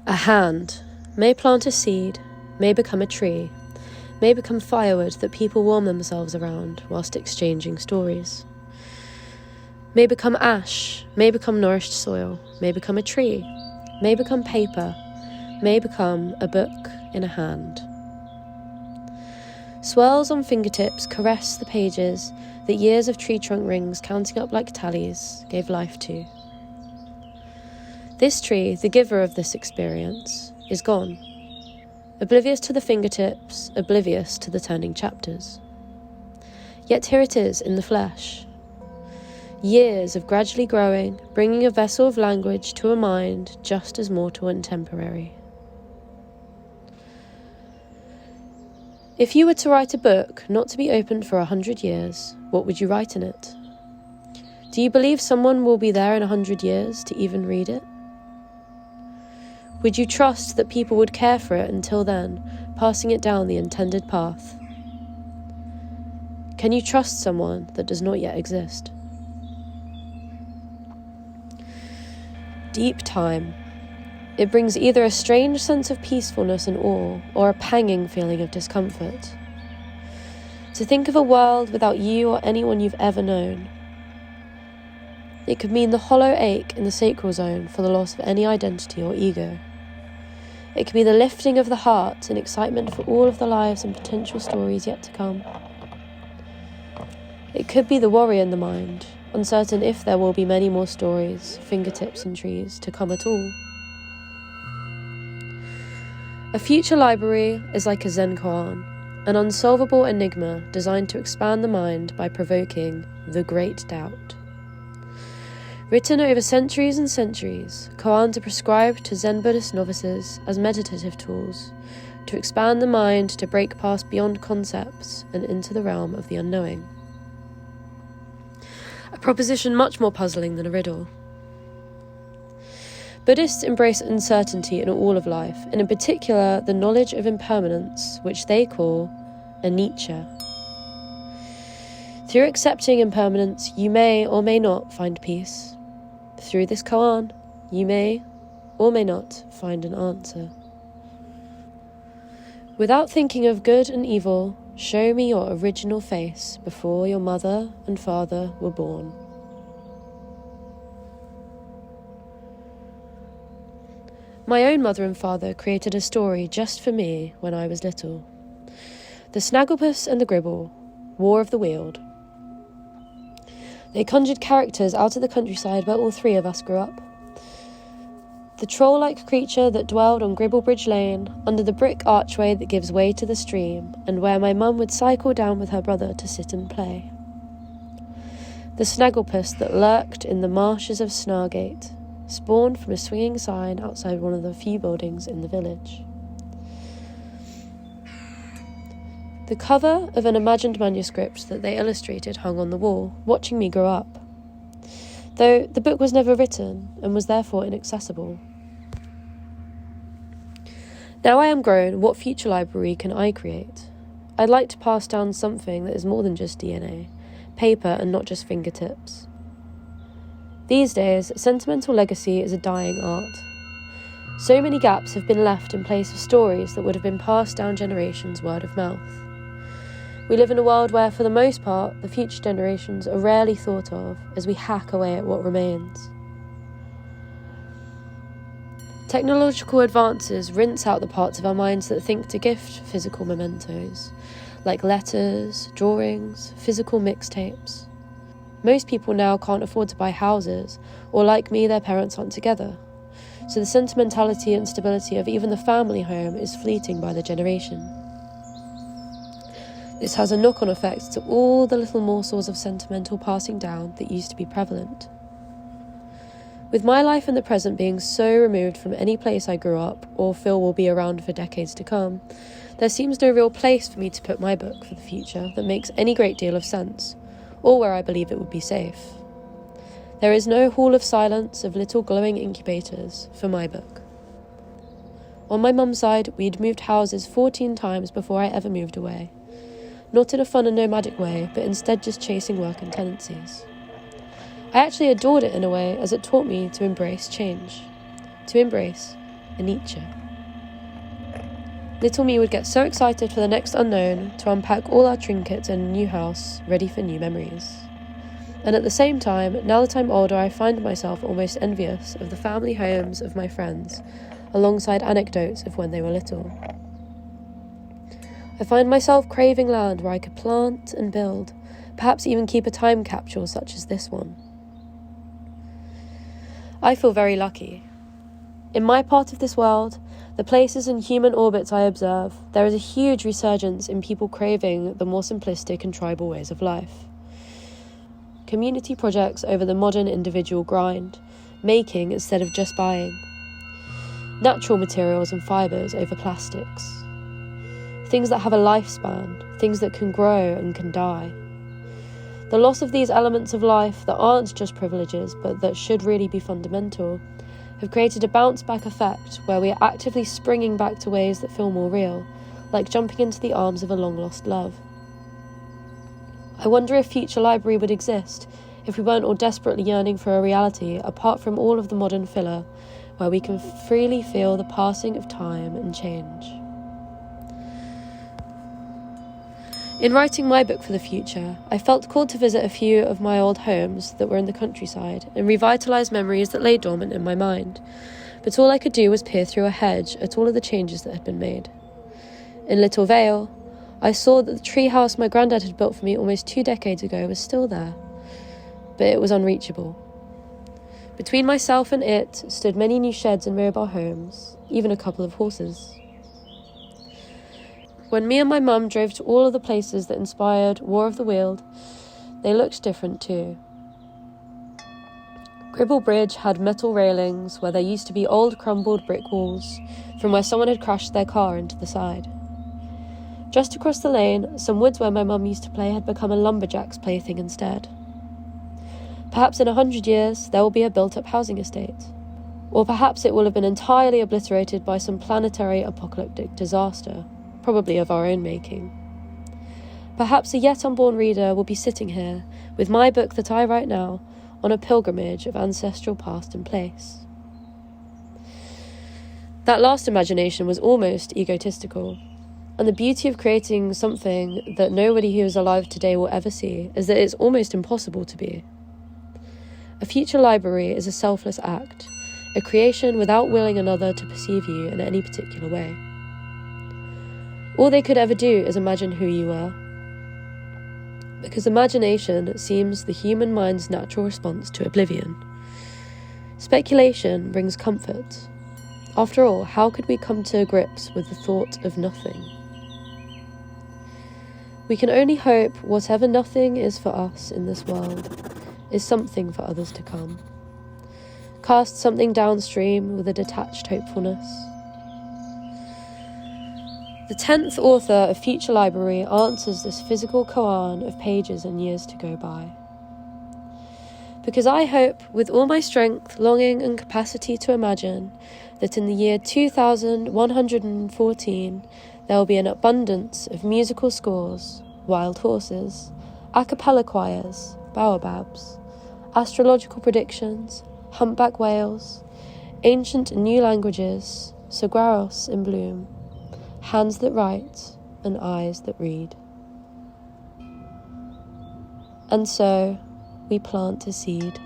A hand may plant a seed, may become a tree, may become firewood that people warm themselves around whilst exchanging stories. May become ash, may become nourished soil, may become a tree, may become paper, may become a book in a hand. Swirls on fingertips caress the pages that years of tree trunk rings counting up like tallies gave life to. This tree, the giver of this experience, is gone. Oblivious to the fingertips, oblivious to the turning chapters. Yet here it is in the flesh. Years of gradually growing, bringing a vessel of language to a mind just as mortal and temporary. If you were to write a book not to be opened for 100 years, what would you write in it? Do you believe someone will be there in 100 years to even read it? Would you trust that people would care for it until then, passing it down the intended path? Can you trust someone that does not yet exist? Deep time. It brings either a strange sense of peacefulness and awe, or a panging feeling of discomfort. To think of a world without you or anyone you've ever known. It could mean the hollow ache in the sacral zone for the loss of any identity or ego. It could be the lifting of the heart and excitement for all of the lives and potential stories yet to come. It could be the worry in the mind, uncertain if there will be many more stories, fingertips and trees, to come at all. A future library is like a Zen koan, an unsolvable enigma designed to expand the mind by provoking the great doubt. Written over centuries and centuries, koans are prescribed to Zen Buddhist novices as meditative tools to expand the mind to break past beyond concepts and into the realm of the unknowing. A proposition much more puzzling than a riddle. Buddhists embrace uncertainty in all of life, and in particular the knowledge of impermanence, which they call anicca. Through accepting impermanence, you may or may not find peace. Through this koan, you may or may not find an answer. Without thinking of good and evil, show me your original face before your mother and father were born. My own mother and father created a story just for me when I was little. The Snagglepuss and the Gribble, War of the Weald. They conjured characters out of the countryside where all three of us grew up. The troll-like creature that dwelled on Gribblebridge Lane, under the brick archway that gives way to the stream, and where my mum would cycle down with her brother to sit and play. The Snagglepuss that lurked in the marshes of Snargate, spawned from a swinging sign outside one of the few buildings in the village. The cover of an imagined manuscript that they illustrated hung on the wall, watching me grow up, though the book was never written and was therefore inaccessible. Now I am grown, what future library can I create? I'd like to pass down something that is more than just DNA, paper and not just fingertips. These days, sentimental legacy is a dying art. So many gaps have been left in place of stories that would have been passed down generations word of mouth. We live in a world where, for the most part, the future generations are rarely thought of as we hack away at what remains. Technological advances rinse out the parts of our minds that think to gift physical mementos, like letters, drawings, physical mixtapes. Most people now can't afford to buy houses, or like me, their parents aren't together. So the sentimentality and stability of even the family home is fleeting by the generation. This has a knock-on effect to all the little morsels of sentimental passing down that used to be prevalent. With my life in the present being so removed from any place I grew up, or feel will be around for decades to come, there seems no real place for me to put my book for the future that makes any great deal of sense, or where I believe it would be safe. There is no hall of silence of little glowing incubators for my book. On my mum's side, we'd moved houses 14 times before I ever moved away. Not in a fun and nomadic way, but instead just chasing work and tenancies. I actually adored it in a way, as it taught me to embrace change. To embrace a Nietzsche. Little me would get so excited for the next unknown to unpack all our trinkets in a new house, ready for new memories. And at the same time, now that I'm older, I find myself almost envious of the family homes of my friends, alongside anecdotes of when they were little. I find myself craving land where I could plant and build, perhaps even keep a time capsule such as this one. I feel very lucky. In my part of this world, the places and human orbits I observe, there is a huge resurgence in people craving the more simplistic and tribal ways of life. Community projects over the modern individual grind, making instead of just buying. Natural materials and fibres over plastics. Things that have a lifespan, things that can grow and can die. The loss of these elements of life that aren't just privileges but that should really be fundamental have created a bounce-back effect where we are actively springing back to ways that feel more real, like jumping into the arms of a long-lost love. I wonder if Future Library would exist if we weren't all desperately yearning for a reality apart from all of the modern filler, where we can freely feel the passing of time and change. In writing my book for the future, I felt called to visit a few of my old homes that were in the countryside and revitalise memories that lay dormant in my mind, but all I could do was peer through a hedge at all of the changes that had been made. In Little Vale, I saw that the treehouse my granddad had built for me almost 2 decades ago was still there, but it was unreachable. Between myself and it stood many new sheds and mobile homes, even a couple of horses. When me and my mum drove to all of the places that inspired War of the Weald, they looked different too. Gribble Bridge had metal railings where there used to be old crumbled brick walls from where someone had crashed their car into the side. Just across the lane, some woods where my mum used to play had become a lumberjack's plaything instead. Perhaps in 100 years there will be a built-up housing estate. Or perhaps it will have been entirely obliterated by some planetary apocalyptic disaster, probably of our own making. Perhaps a yet unborn reader will be sitting here, with my book that I write now, on a pilgrimage of ancestral past and place. That last imagination was almost egotistical, and the beauty of creating something that nobody who is alive today will ever see is that it's almost impossible to be. A future library is a selfless act, a creation without willing another to perceive you in any particular way. All they could ever do is imagine who you were. Because imagination seems the human mind's natural response to oblivion. Speculation brings comfort. After all, how could we come to grips with the thought of nothing? We can only hope whatever nothing is for us in this world is something for others to come. Cast something downstream with a detached hopefulness. The 10th author of Future Library answers this physical koan of pages and years to go by. Because I hope, with all my strength, longing and capacity to imagine, that in the year 2114 there will be an abundance of musical scores, wild horses, a cappella choirs, baobabs, astrological predictions, humpback whales, ancient and new languages, saguaros in bloom, hands that write and eyes that read. And so we plant a seed.